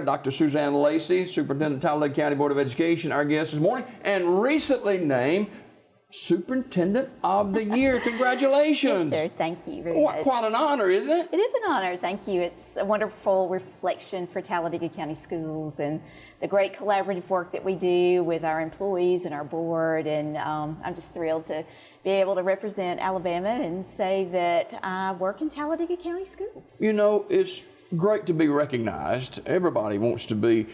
Dr. Suzanne Lacey, Superintendent, Talladega County Board of Education, our guest this morning, and recently named Superintendent of the Year. Congratulations. Yes, sir. Thank you very much. Quite an honor, isn't it? It is an honor. Thank you. It's a wonderful reflection for Talladega County Schools and the great collaborative work that we do with our employees and our board. And I'm just thrilled to be able to represent Alabama and say that I work in Talladega County Schools. You know, it's great to be recognized. Everybody wants to be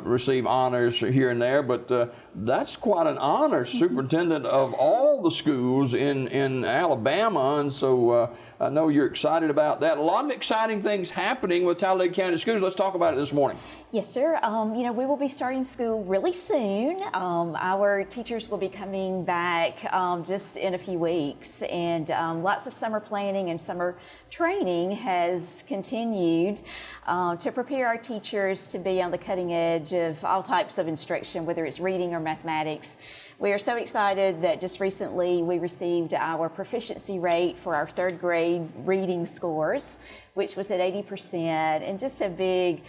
receive honors here and there, but that's quite an honor, superintendent of all the schools in Alabama, and so I know you're excited about that. A lot of exciting things happening with Talladega County Schools. Let's talk about it this morning. Yes, sir. You know, we will be starting school really soon. Our teachers will be coming back just in a few weeks, and lots of summer planning and summer training has continued to prepare our teachers to be on the cutting edge of all types of instruction, whether it's reading or mathematics. We are so excited that just recently we received our proficiency rate for our third grade reading scores, which was at 80%, and just a big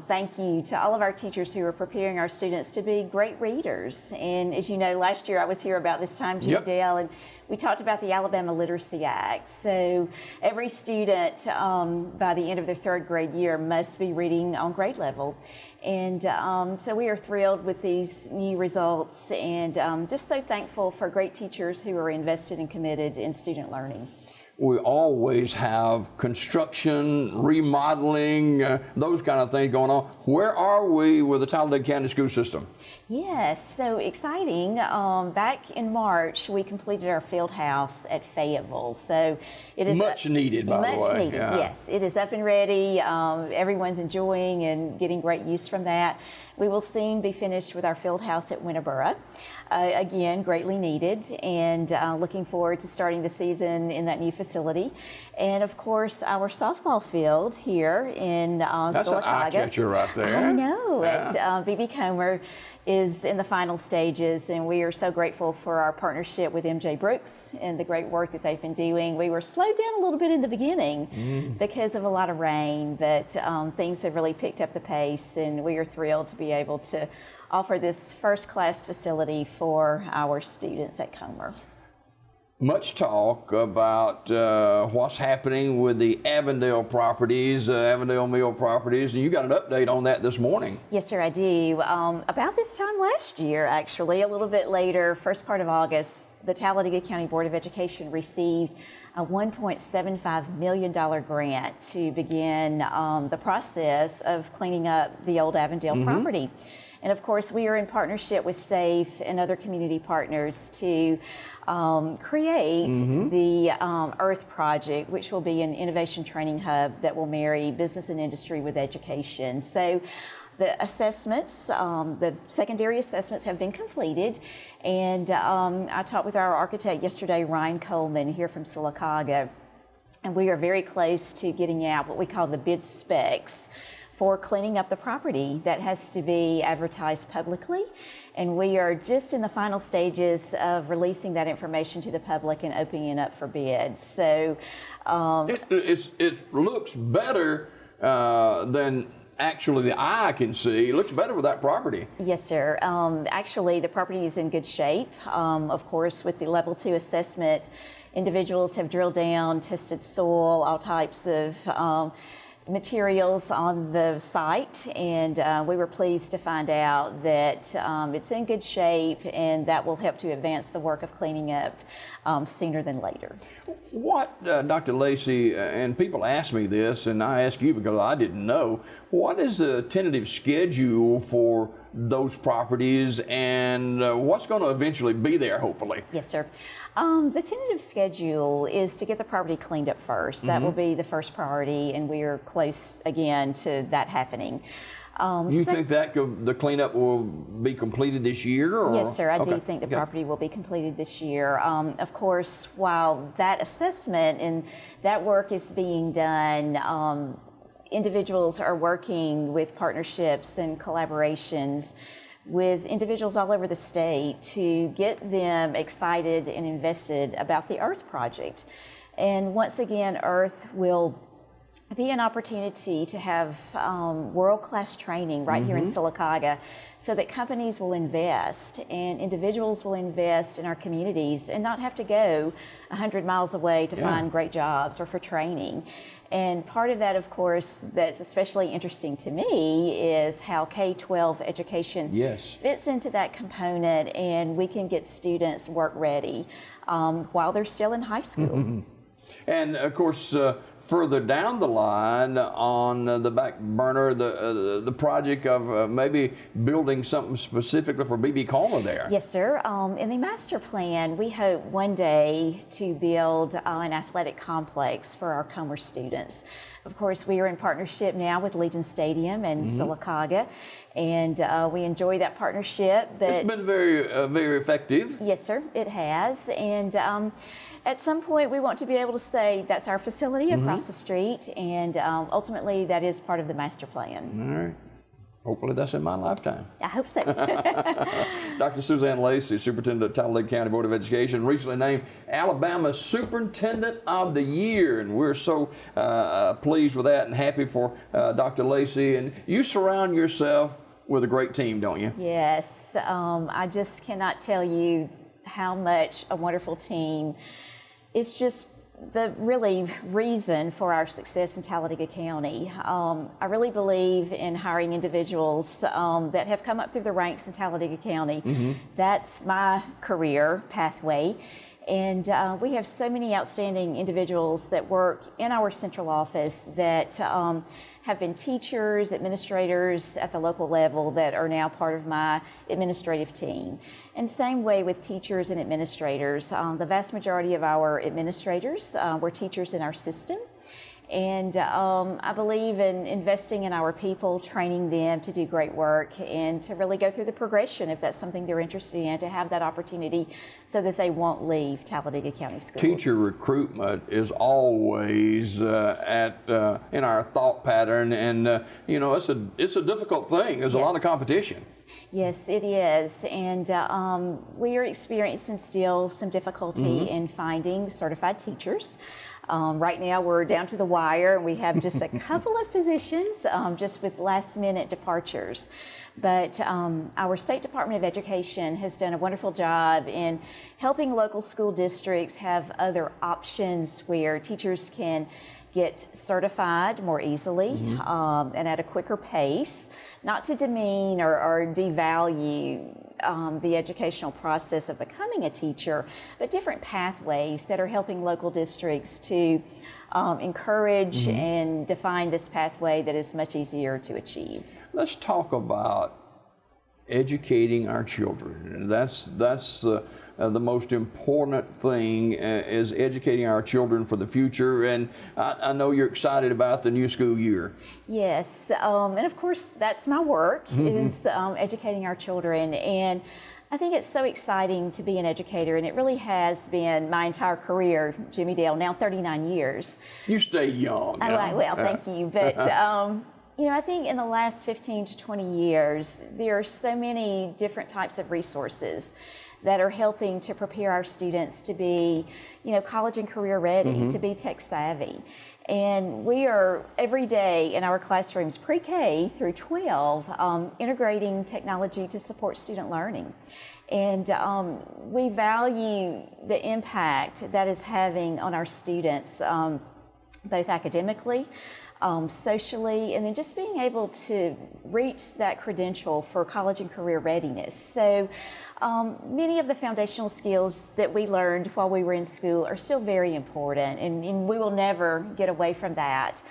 thank you to all of our teachers who are preparing our students to be great readers. And as you know, last year I was here about this time, Jim Dale, and we talked about the Alabama Literacy Act. So every student by the end of their third grade year must be reading on grade level. And so we are thrilled with these new results, and just so thankful for great teachers who are invested and committed in student learning. We always have construction, remodeling, those kind of things going on. Where are we with the Talladega County school system? Yes, so exciting. Back in March, we completed our field house at Fayetteville. So it is much needed, by the way. Much needed, yes. It is up and ready. Everyone's enjoying and getting great use from that. We will soon be finished with our field house at Winterboro. Again, greatly needed, and looking forward to starting the season in that new facility. And of course, our softball field here in That's Silicaga. an eye-catcher right there. I know. Yeah. B.B. Comer is in the final stages, and we are so grateful for our partnership with M.J. Brooks and the great work that they've been doing. We were slowed down a little bit in the beginning because of a lot of rain, but things have really picked up the pace, and we are thrilled to be able to offer this first-class facility for our students at Comer. Much talk about what's happening with the Avondale properties, Avondale Mill properties, and you got an update on that this morning. Yes, sir, I do. About this time last year, actually, a little bit later, first part of August, the Talladega County Board of Education received a $1.75 million grant to begin the process of cleaning up the old Avondale property. And of course, we are in partnership with SAFE and other community partners to create the Earth Project, which will be an innovation training hub that will marry business and industry with education. So the assessments, the secondary assessments have been completed, and I talked with our architect yesterday, Ryan Coleman, here from Silicaga, and we are very close to getting out what we call the bid specs for cleaning up the property that has to be advertised publicly. And we are just in the final stages of releasing that information to the public and opening it up for bids. So it looks better than actually the eye can see. It looks better with that property. Yes, sir. Actually, the property is in good shape. Of course, with the level 2 assessment, individuals have drilled down, tested soil, all types of materials on the site, and we were pleased to find out that it's in good shape, and that will help to advance the work of cleaning up sooner than later. What, Dr. Lacey, and people ask me this, and I ask you because I didn't know, what is the tentative schedule for those properties, and what's going to eventually be there, hopefully? Yes, sir. The tentative schedule is to get the property cleaned up first. That will be the first priority, and we are close again to that happening. You think that the cleanup will be completed this year? Or? Yes, sir. I do think the property will be completed this year. Of course, while that assessment and that work is being done, individuals are working with partnerships and collaborations with individuals all over the state to get them excited and invested about the Earth Project. And once again, Earth will be an opportunity to have world-class training right here in Sylacauga, so that companies will invest and individuals will invest in our communities and not have to go 100 miles away to find great jobs or for training. And part of that, of course, that's especially interesting to me is how K-12 education fits into that component, and we can get students work ready while they're still in high school. And of course, further down the line on the back burner, the project of maybe building something specifically for BB Comer there. Yes, sir. In the master plan, we hope one day to build an athletic complex for our Comer students. Of course, we are in partnership now with Legion Stadium and Sylacauga, and we enjoy that partnership. It's been very, very effective. Yes, sir, it has. And at some point, we want to be able to say that's our facility across the street, and ultimately, that is part of the master plan. All right. Hopefully that's in my lifetime. I hope so. Dr. Suzanne Lacey, Superintendent of Talladega County Board of Education, recently named Alabama's Superintendent of the Year, and we're so pleased with that and happy for Dr. Lacey. And you surround yourself with a great team, don't you? Yes. I just cannot tell you how much a wonderful team. It's just the really reason for our success in Talladega County. I really believe in hiring individuals that have come up through the ranks in Talladega County. That's my career pathway. And we have so many outstanding individuals that work in our central office that have been teachers, administrators at the local level that are now part of my administrative team. And same way with teachers and administrators. The vast majority of our administrators were teachers in our system. And I believe in investing in our people, training them to do great work and to really go through the progression if that's something they're interested in, to have that opportunity so that they won't leave Talladega County Schools. Teacher recruitment is always in our thought pattern, and you know, it's a difficult thing. There's a lot of competition. Yes, it is, and we are experiencing still some difficulty in finding certified teachers. Right now we're down to the wire, and we have just a couple of positions just with last-minute departures. But our State Department of Education has done a wonderful job in helping local school districts have other options where teachers can get certified more easily and at a quicker pace, not to demean or devalue the educational process of becoming a teacher, but different pathways that are helping local districts to encourage and define this pathway that is much easier to achieve. Let's talk about educating our children. That's the most important thing is educating our children for the future. And I know you're excited about the new school year. Yes, and of course that's my work, is educating our children. And I think it's so exciting to be an educator, and it really has been my entire career, Jimmy Dale, now 39 years. You stay young. Well, thank you. But you know, I think in the last 15 to 20 years, there are so many different types of resources that are helping to prepare our students to be, you know, college and career ready, to be tech savvy. And we are every day in our classrooms, pre-K through 12, integrating technology to support student learning. And we value the impact that is having on our students, both academically, socially, and then just being able to reach that credential for college and career readiness. So many of the foundational skills that we learned while we were in school are still very important, and we will never get away from that.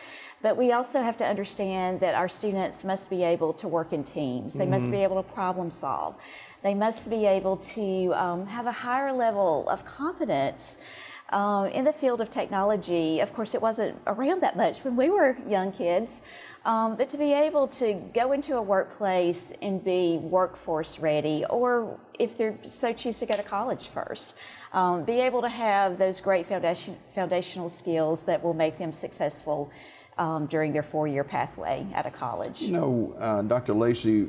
But we also have to understand that our students must be able to work in teams. They must be able to problem solve. They must be able to have a higher level of competence in the field of technology. Of course, it wasn't around that much when we were young kids, but to be able to go into a workplace and be workforce ready, or if they so choose to go to college first, be able to have those great foundational skills that will make them successful during their four-year pathway at a college. You know, Dr. Lacey,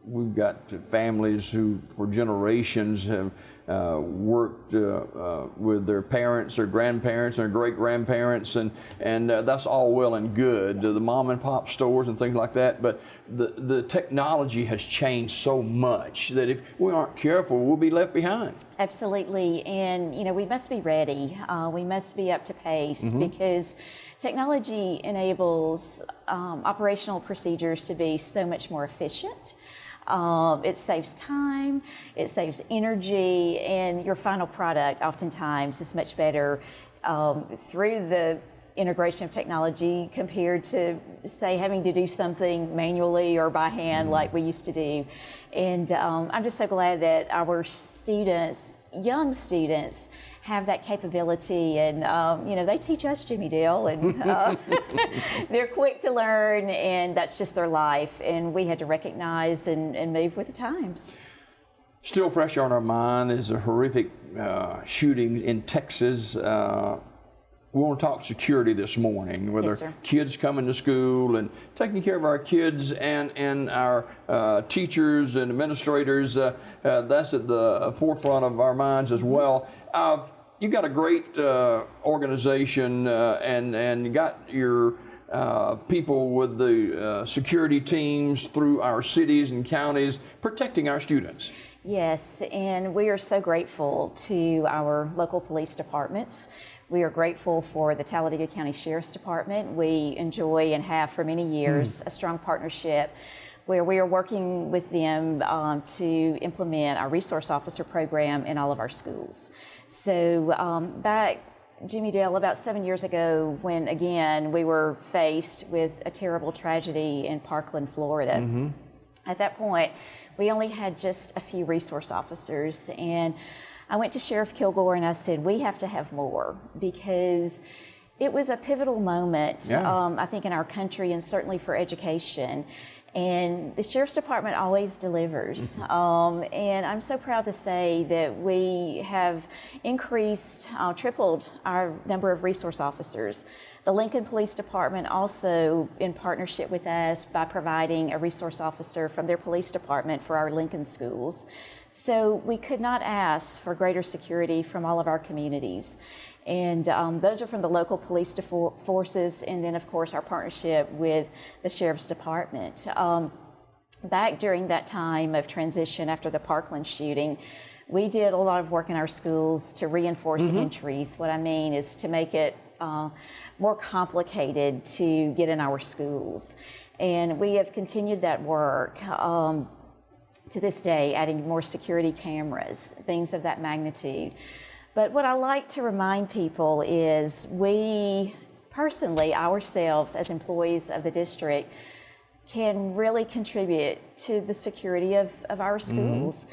we've got families who for generations have worked with their parents, their grandparents, their great-grandparents, and that's all well and good, the mom and pop stores and things like that, but the technology has changed so much that if we aren't careful, we'll be left behind. Absolutely, and we must be ready. We must be up to pace because technology enables operational procedures to be so much more efficient. It saves time, it saves energy, and your final product oftentimes is much better through the integration of technology compared to, say, having to do something manually or by hand like we used to do. And I'm just so glad that our students, young students, have that capability, and they teach us, Jimmy Dale, and they're quick to learn, and that's just their life, and we had to recognize and move with the times. Still fresh on our mind is a horrific shooting in Texas. We want to talk security this morning, whether Yes, sir. kids coming to school and taking care of our kids and our teachers and administrators. That's at the forefront of our minds as well. You've got a great organization and you got your people with the security teams through our cities and counties protecting our students. Yes, and we are so grateful to our local police departments. We are grateful for the Talladega County Sheriff's Department. We enjoy and have for many years a strong partnership where we are working with them to implement our resource officer program in all of our schools. So back, Jimmy Dale, about 7 years ago, when again we were faced with a terrible tragedy in Parkland, Florida. At that point, we only had just a few resource officers, and I went to Sheriff Kilgore and I said, we have to have more, because it was a pivotal moment, I think, in our country and certainly for education. And the Sheriff's Department always delivers. And I'm so proud to say that we have increased, tripled our number of resource officers. The Lincoln Police Department also, in partnership with us, by providing a resource officer from their police department for our Lincoln schools. So we could not ask for greater security from all of our communities. And those are from the local police forces, and then, of course, our partnership with the Sheriff's Department. Back during that time of transition after the Parkland shooting, we did a lot of work in our schools to reinforce entries. What I mean is to make it more complicated to get in our schools. And we have continued that work to this day, adding more security cameras, things of that magnitude. But what I like to remind people is we personally, ourselves as employees of the district, can really contribute to the security of our schools.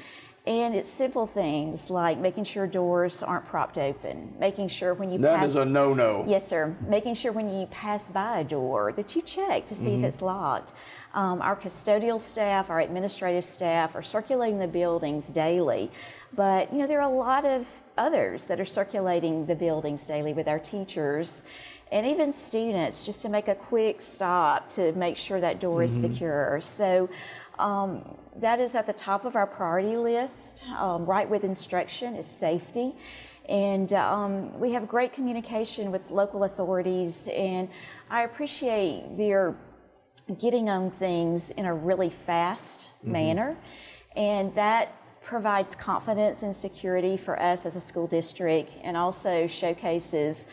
And it's simple things like making sure doors aren't propped open, making sure when you That is a no-no. Yes, sir. Making sure when you pass by a door that you check to see if it's locked. Our custodial staff, our administrative staff are circulating the buildings daily. But, there are a lot of others that are circulating the buildings daily with our teachers and even students, just to make a quick stop to make sure that door is secure. So that is at the top of our priority list. Right with instruction is safety. And we have great communication with local authorities, and I appreciate their getting on things in a really fast manner. And that provides confidence and security for us as a school district, and also showcases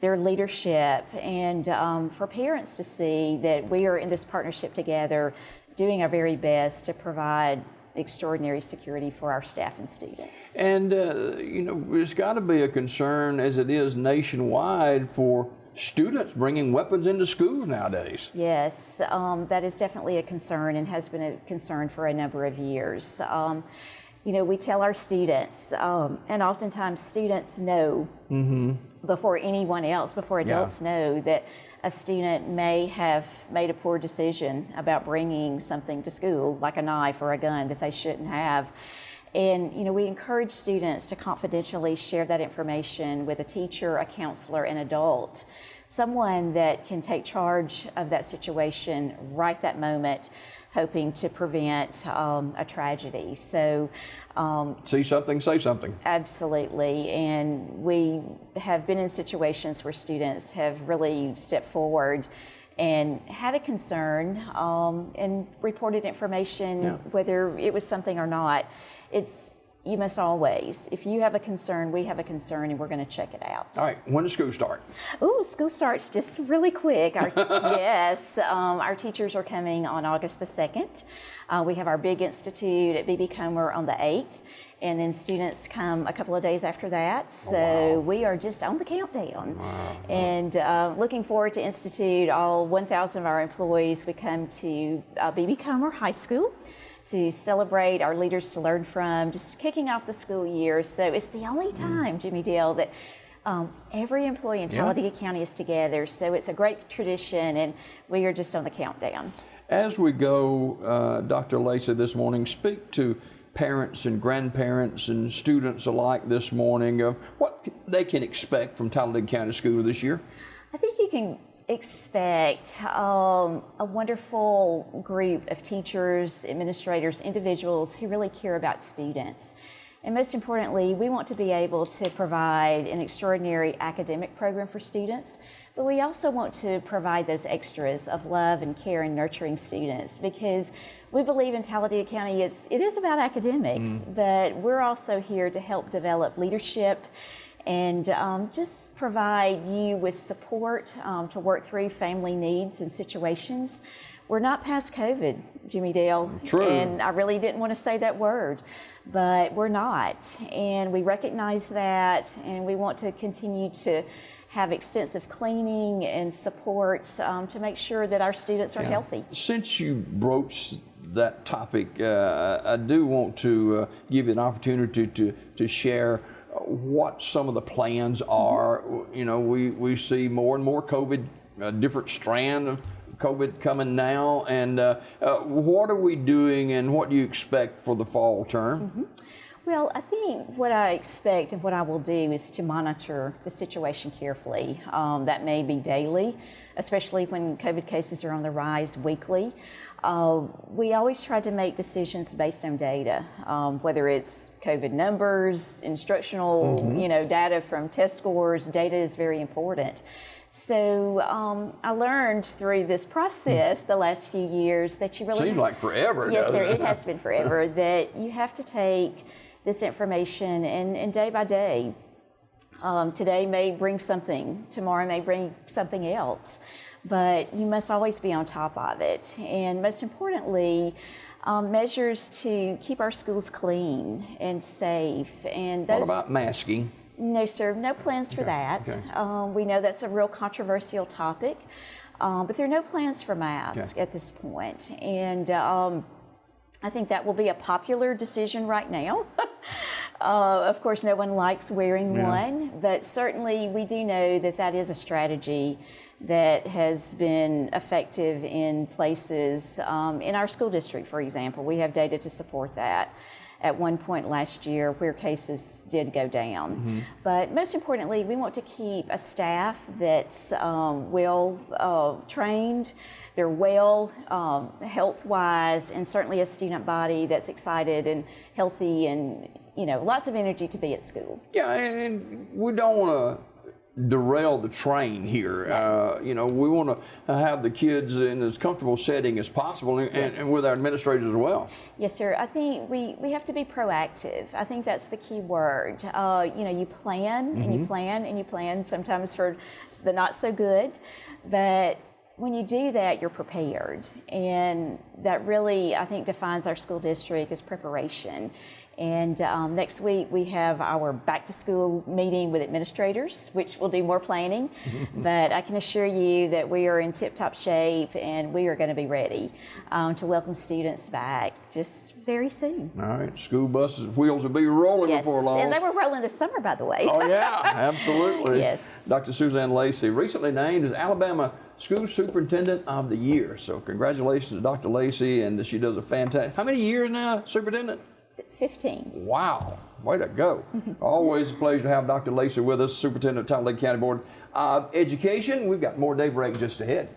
their leadership, and for parents to see that we are in this partnership together, doing our very best to provide extraordinary security for our staff and students. And, there's got to be a concern, as it is nationwide, for students bringing weapons into schools nowadays. Yes, that is definitely a concern and has been a concern for a number of years. We tell our students, and oftentimes students know before anyone else, before adults know, that a student may have made a poor decision about bringing something to school, like a knife or a gun, that they shouldn't have. And, we encourage students to confidentially share that information with a teacher, a counselor, an adult, someone that can take charge of that situation right that moment, hoping to prevent a tragedy. So see something, say something. absolutely, and we have been in situations where students have really stepped forward and had a concern and reported information, whether it was something or not. You must always, if you have a concern, we have a concern, and we're going to check it out. All right, when does school start? Oh, school starts just really quick. Our teachers are coming on August the 2nd. We have our big institute at B.B. Comer on the 8th, and then students come a couple of days after that. So we are just on the countdown. And looking forward to Institute. All 1,000 of our employees, we come to B.B. Comer High School to celebrate our Leaders to Learn From, just kicking off the school year. So it's the only time, Jimmy Dale, that every employee in Talladega County is together. So it's a great tradition, and we are just on the countdown. As we go, Dr. Lacey, this morning, speak to parents and grandparents and students alike this morning of what they can expect from Talladega County School this year. I think you can expect a wonderful group of teachers, administrators, individuals who really care about students. And most importantly, we want to be able to provide an extraordinary academic program for students, but we also want to provide those extras of love and care and nurturing students, because we believe in Talladega County it is about academics, but we're also here to help develop leadership and just provide you with support to work through family needs and situations. We're not past COVID, Jimmy Dale. True. And I really didn't want to say that word, but we're not. And we recognize that, and we want to continue to have extensive cleaning and supports to make sure that our students are healthy. Since you broached that topic, I do want to give you an opportunity to share what some of the plans are. You know, we see more and more COVID, different strand of COVID coming now, and what are we doing and what do you expect for the fall term? Well, I think what I expect and what I will do is to monitor the situation carefully. That may be daily, especially when COVID cases are on the rise, weekly. We always try to make decisions based on data, whether it's COVID numbers, instructional, data from test scores. Data is very important. So I learned through this process the last few years that you really seems like forever. Yes, sir. It has been forever. That you have to take this information and day by day. Today may bring something. Tomorrow may bring something else. But you must always be on top of it. And most importantly, measures to keep our schools clean and safe. And those, what about masking? No, sir, no plans for that. Okay. We know that's a real controversial topic, but there are no plans for masks at this point. And I think that will be a popular decision right now. Of course, no one likes wearing one, but certainly we do know that that is a strategy that has been effective in places, in our school district, for example. We have data to support that at one point last year where cases did go down. But most importantly, we want to keep a staff that's well trained, they're well health-wise, and certainly a student body that's excited and healthy and lots of energy to be at school. Yeah, and we don't want to derail the train here. We want to have the kids in as comfortable setting as possible, and with our administrators as well. Yes, sir. I think we have to be proactive. I think that's the key word. You plan and you plan and you plan, sometimes for the not so good, but when you do that, you're prepared. And that really, I think, defines our school district as preparation. And next week we have our back to school meeting with administrators, which will do more planning. But I can assure you that we are in tip-top shape and we are going to be ready to welcome students back just very soon. All right, school buses, wheels will be rolling before long. And they were rolling this summer, by the way. Oh yeah, absolutely. Yes. Dr. Suzanne Lacey, recently named as Alabama School Superintendent of the Year. So congratulations to Dr. Lacey, and she does a fantastic, how many years now, Superintendent? 15. Wow, way to go. Always a pleasure to have Dr. Lacey with us, Superintendent of Talladega County Board of Education. We've got more Daybreak just ahead.